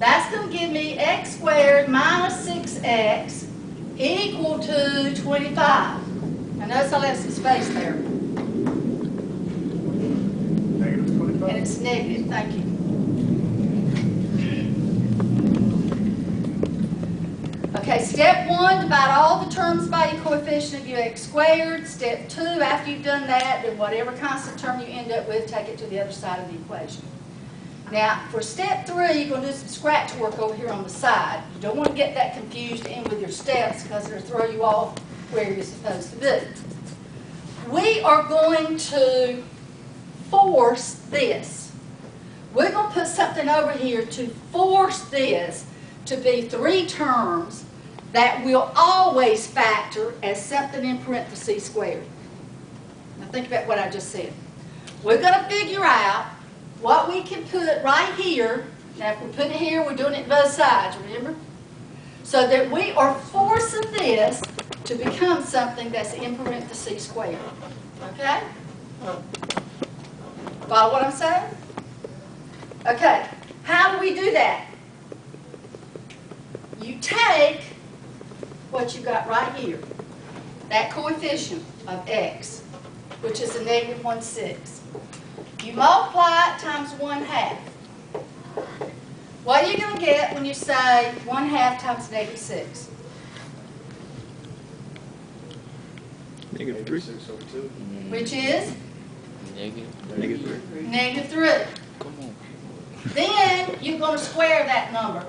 That's going to give me x squared minus 6x equal to 25. Now notice I left some space there. Negative 25. And it's negative, thank you. Okay, step 1, divide all the terms by your coefficient of your x squared. Step 2, after you've done that, then whatever constant term you end up with, take it to the other side of the equation. Now, for step 3, you're going to do some scratch work over here on the side. You don't want to get that confused in with your steps because it'll throw you off where you're supposed to be. We are going to force this. We're going to put something over here to force this to be 3 terms that will always factor as something in parentheses squared. Now think about what I just said. We're going to figure out what we can put right here. Now if we put it here, we're doing it both sides, remember? So that we are forcing this to become something that's in parentheses squared. Okay? Follow what I'm saying? Okay, how do we do that? You take what you got right here, that coefficient of x, which is a negative 1/6. You multiply it times 1/2. What are you going to get when you say 1/2 times negative 6? Negative 3. 6 over 2. Which is? Negative 3. Negative 3. Come on. Then you're going to square that number.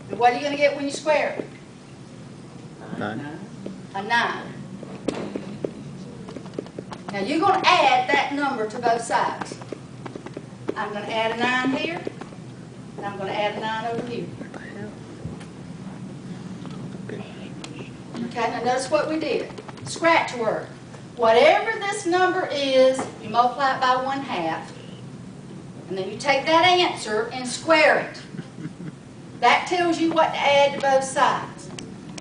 And what are you going to get when you square it? 9. A 9. Now you're going to add that number to both sides. I'm going to add a 9 here, and I'm going to add a 9 over here. What the hell? Okay. Okay, now notice what we did. Scratch work. Whatever this number is, you multiply it by 1/2, and then you take that answer and square it. That tells you what to add to both sides.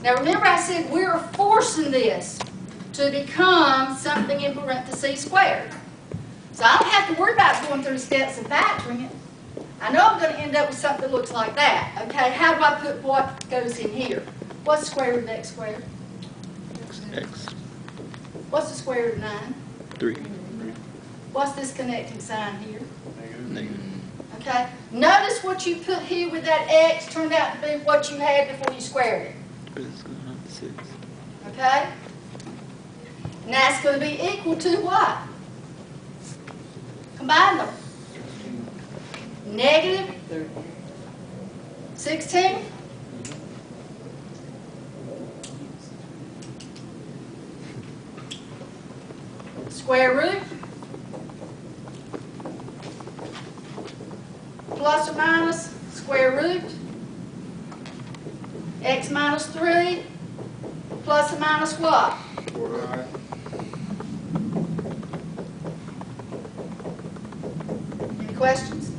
Now remember I said we're forcing this to become something in parentheses squared. So I don't have to worry about going through the steps and factoring it. I know I'm going to end up with something that looks like that. Okay, how do I put what goes in here? What's the square root of x squared? X. What's the square root of 9? 3. What's this connecting sign here? Negative. Okay, notice what you put here with that x turned out to be what you had before you squared it. It's going to have 6. Okay? And that's going to be equal to what? Combine them. Negative 16. Square root. Plus or minus square root. X minus 3. Plus or minus what? 4. Any questions?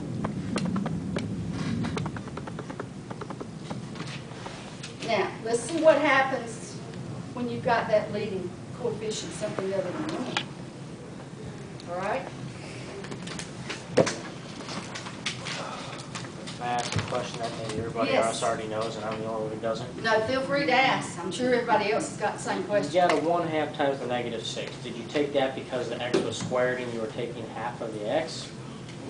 Now, let's see what happens when you've got that leading coefficient, something other than 1. All right? May I ask a question that maybe everybody Yes. else already knows and I'm the only one who doesn't? No, feel free to ask. I'm sure everybody else has got the same You question. got a 1/2 times the negative 6. Did you take that because the x was squared and you were taking half of the x?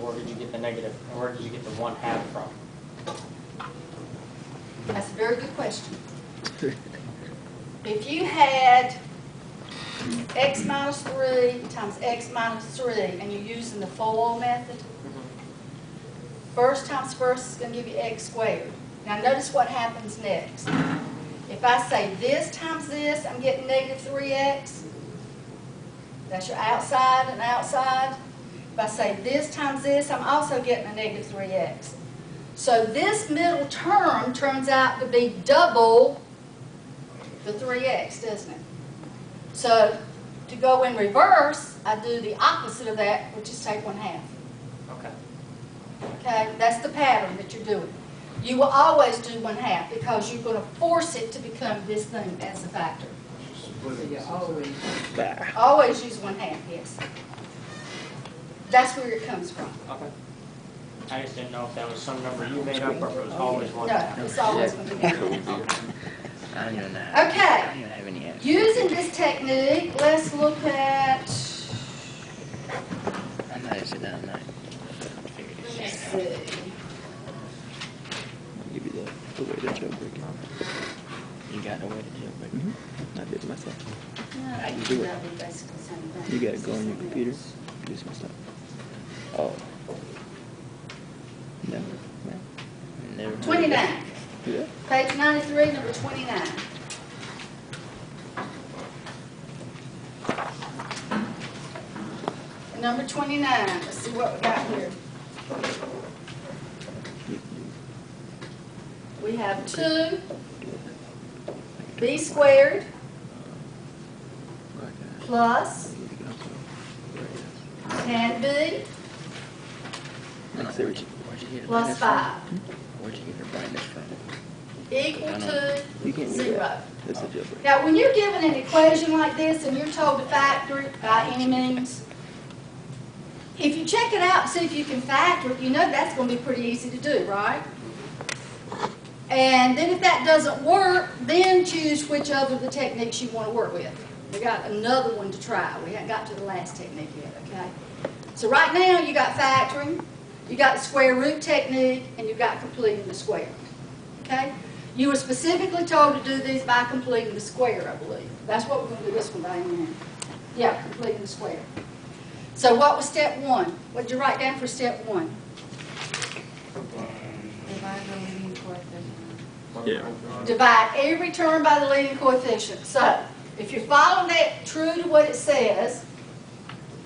Or did you get the negative, or where did you get the 1/2 from? That's a very good question. If you had x minus 3 times x minus 3 and you're using the FOIL method, first times first is going to give you x squared. Now notice what happens next. If I say this times this, I'm getting negative 3x. That's your outside and outside. If I say this times this, I'm also getting a negative 3x. So this middle term turns out to be double the 3x, doesn't it? So to go in reverse, I do the opposite of that, which is take 1/2. Okay. Okay, that's the pattern that you're doing. You will always do 1/2 because you're going to force it to become this thing as a factor. So you always Always use 1/2, yes. That's where it comes from. Okay. I just didn't know if that was some number you made up or if it was always one. No, it's always going to be. I don't even know. I Okay. don't even have any answers. Using this technique, let's look at, I'm not gonna sit down tonight. Figure this let's shit out. see. I'll give you the way to jailbreak it. You got the way to jailbreak it? I did it myself. No, you do it? that'd be basically the same thing. You gotta go on your computer, do some stuff. Oh. No, man. Never. heard of 29. that. Yeah. Page 93, number 29. Number 29, let's see what we got here. We have 2 b squared plus tan b Where'd you get the plus brightness 5 from? Where'd you get the brightness from? equal to You can't do 0. that. That's a jailbreak. Now, when you're given an equation like this and you're told to factor it by any means, if you check it out and see if you can factor it, you know that's going to be pretty easy to do, right? And then if that doesn't work, then choose which of the techniques you want to work with. We got another one to try. We haven't got to the last technique yet, okay? So right now you got factoring, you got the square root technique, and you got completing the square, okay? You were specifically told to do these by completing the square, I believe. That's what we're going to do this one by now. Yeah, completing the square. So what was step 1? What did you write down for step 1? Yeah. Divide every term by the leading coefficient. So, if you're following that true to what it says,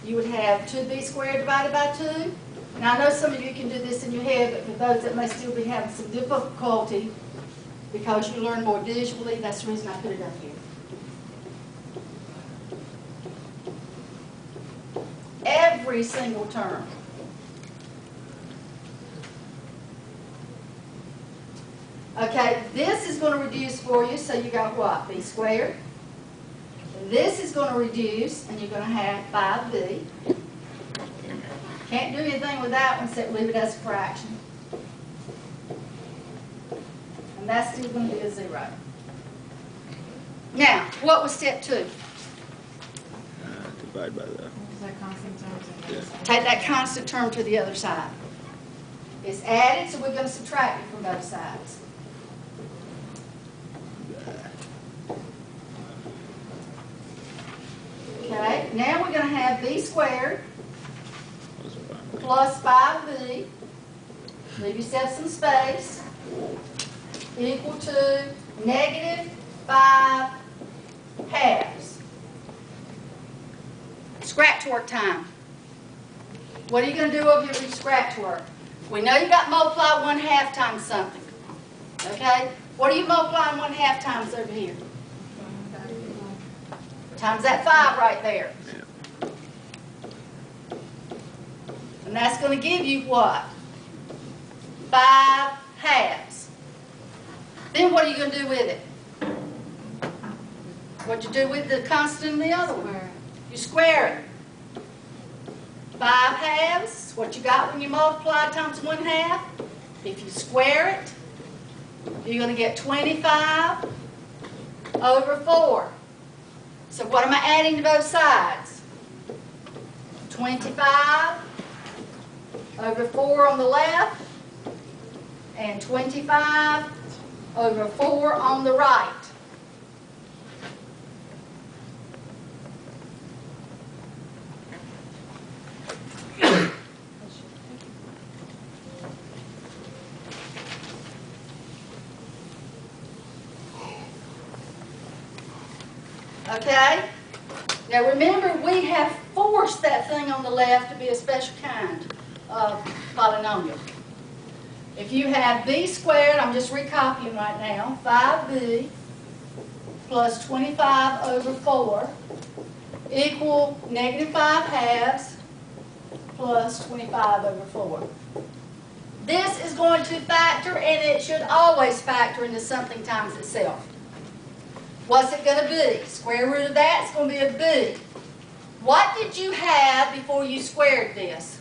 you would have 2b squared divided by 2. Now, I know some of you can do this in your head, but for those that may still be having some difficulty, because you learn more visually, that's the reason I put it up here. Every single term. Okay, this is going to reduce for you, so you got what? B squared. This is going to reduce, and you're going to have 5b. Can't do anything with that one except leave it as a fraction. And that's still going to be a 0. Now, what was step 2? Divide by the. Yeah. Take that constant term to the other side. It's added, so we're going to subtract it from both sides. Okay, now we're going to have b squared plus 5b, leave yourself some space, equal to negative 5 halves. Scratch work time. What are you going to do over here with scratch work? We know you got multiply 1/2 times something. Okay? What are you multiplying 1/2 times over here? Times that 5 right there. And that's going to give you what? 5 halves. Then what are you going to do with it? What'd you do with the constant in the other one? You square it. 5 halves, what you got when you multiply times 1/2. If you square it, you're going to get 25 over 4. So what am I adding to both sides? 25 over 4 on the left, and 25 over 4 on the right. Okay? Now remember, we have forced that thing on the left to be a special kind of polynomial. If you have b squared, I'm just recopying right now, 5b plus 25 over 4 equal negative 5 halves plus 25 over 4. This is going to factor, and it should always factor into something times itself. What's it going to be? Square root of that is going to be a b. What did you have before you squared this?